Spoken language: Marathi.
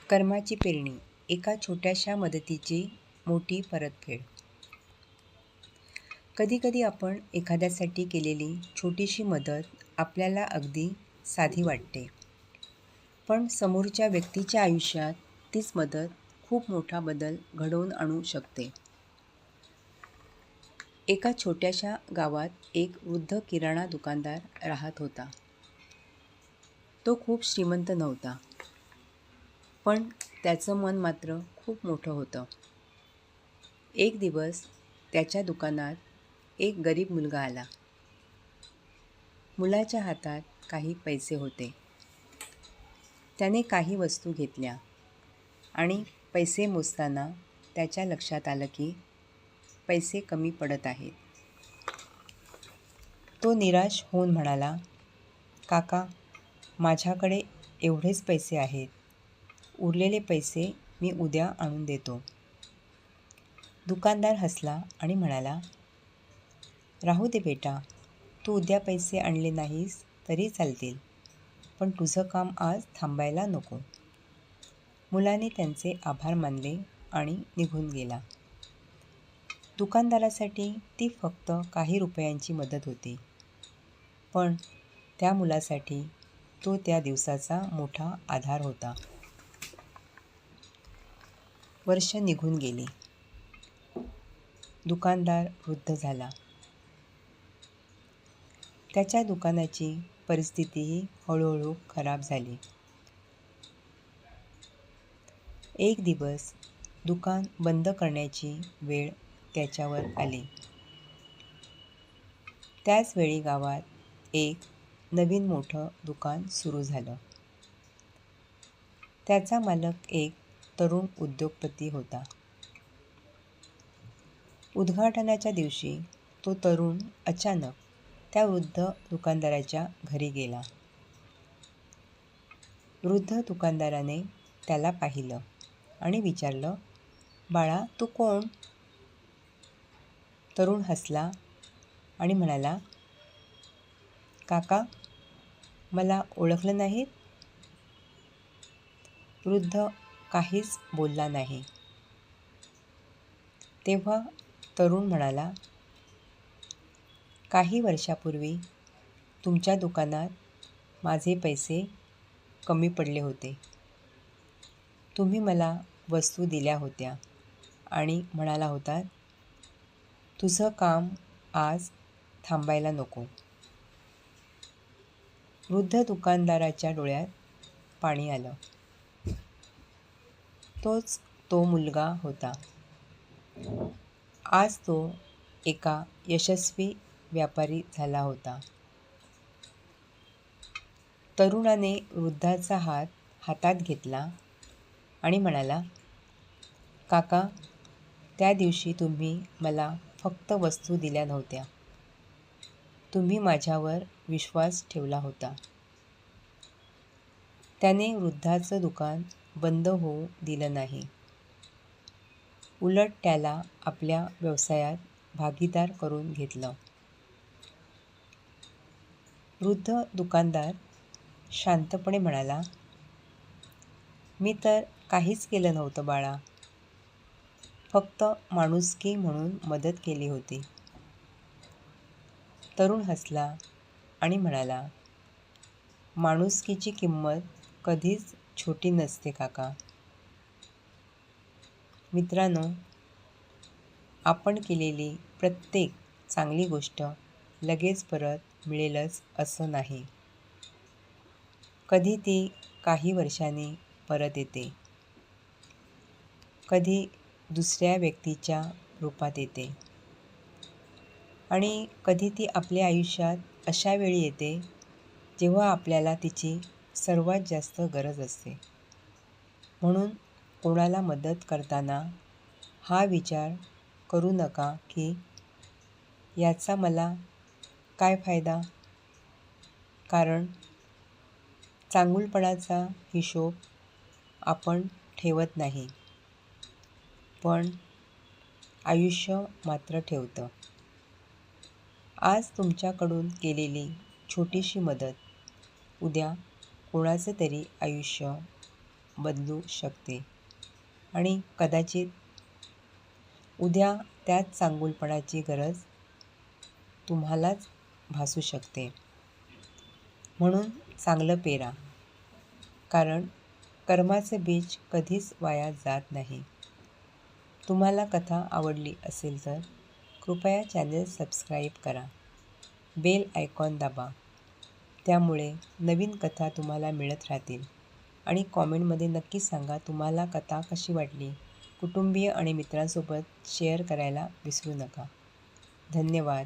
कर्माची पेरणी, एका छोट्याशा मदतीची मोठी परतफेड. कधीकधी आपण एखाद्यासाठी केलेली छोटीशी मदत आपल्याला अगदी साधी वाटते, पण समोरच्या व्यक्तीच्या आयुष्यात तीच मदत खूप मोठा बदल घडवून आणू शकते. एका छोट्याशा गावात एक वृद्ध किराणा दुकानदार राहत होता. तो खूप श्रीमंत नव्हता, पण त्याचं मन मात्र खूप मोठं होतं. एक दिवस त्याच्या दुकानात एक गरीब मुलगा आला. मुलाच्या हातात काही पैसे होते. त्याने काही वस्तू घेतल्या आणि पैसे मोजताना त्याच्या लक्षात आलं की पैसे कमी पडत आहेत. तो निराश होऊन म्हणाला, "काका, माझ्याकडे एवढेच पैसे आहेत. उरलेले पैसे मी उद्या आणून देतो." दुकानदार हसला आणि म्हणाला, "राहू दे बेटा, तू उद्या पैसे आणले नाहीस तरी चालतील, पण तुझं काम आज थांबायला नको." मुलाने त्यांचे आभार मानले आणि निघून गेला. दुकानदारासाठी ती फक्त काही रुपयांची मदत होती, पण त्या मुलासाठी तो त्या दिवसाचा मोठा आधार होता. वर्ष निघून गेली. दुकानदार वृद्ध झाला. त्याच्या दुकानाची परिस्थितीही हळूहळू खराब झाली. एक दिवस दुकान बंद करण्याची वेळ त्याच्यावर आली. त्याच वेळी गावात एक नवीन मोठं दुकान सुरू झालं. त्याचा मालक एक तरुण उद्योगपती होता. उद्घाटनाच्या दिवशी तो तरुण अचानक त्या वृद्ध दुकानदाराच्या घरी गेला. वृद्ध दुकानदाराने त्याला पाहिलं आणि विचारलं, "बाळा, तू कोण?" तरुण हसला आणि म्हणाला, "काका, मला ओळखलं नाहीत?" वृद्ध काहीच बोलला नाही. तेव्हा तरुण म्हणाला, "काही वर्षापूर्वी तुमच्या दुकानात माझे पैसे कमी पडले होते. तुम्ही मला वस्तू दिल्या होत्या आणि म्हणाला होतात, तुझं काम आज थांबायला नको." वृद्ध दुकानदाराच्या डोळ्यात पाणी आलं. तोच तो मुलगा होता. आज तो एका यशस्वी व्यापारी झाला होता. तरुणाने वृद्धाचा हात हातात घेतला आणि म्हणाला, "काका, त्या दिवशी तुम्ही मला फक्त वस्तू दिल्या नव्हत्या. तुम्ही माझ्यावर विश्वास ठेवला होता." त्याने वृद्धाचं दुकान बंद होऊ दिलं नाही. उलट त्याला आपल्या व्यवसायात भागीदार करून घेतलं. वृद्ध दुकानदार शांतपणे म्हणाला, "मी तर काहीच केलं नव्हतं बाळा. फक्त माणुसकी म्हणून मदत केली होती." तरुण हसला आणि म्हणाला, "माणुसकीची किंमत कधीच छोटी नसते काका." मित्रांनो, आपण केलेली प्रत्येक चांगली गोष्ट लगेच परत मिळेलच असं नाही. कधी ती काही वर्षांनी परत येते, कधी दुसऱ्या व्यक्तीच्या रूपात येते आणि कधी ती आपल्या आयुष्यात अशा वेळी येते जेव्हा आपल्याला तिची सर्वात जास्त गरज असते. म्हणून कोणाला मदत करताना हा विचार करू नका की याचा मला काय फायदा, कारण चांगुलपणाचा हिशोब आपण ठेवत नाही, पण आयुष्य मात्र ठेवतं. आज तुमच्याकडून केलेली छोटीशी मदत उद्या कोणाचं तरी आयुष्य बदलू शकते आणि कदाचित उद्या त्याच चांगुलपणाची गरज तुम्हालाच भासू शकते. म्हणून चांगलं पेरा, कारण कर्माचे बीज कधीच वाया जात नाही. तुम्हाला कथा आवडली असेल तर कृपया चॅनल सबस्क्राईब करा, बेल आयकॉन दाबा, त्यामुळे नवीन कथा तुम्हाला मिळत राहतील. आणि कॉमेंटमध्ये नक्की सांगा तुम्हाला कथा कशी वाटली. कुटुंबीय आणि मित्रांसोबत शेअर करायला विसरू नका. धन्यवाद.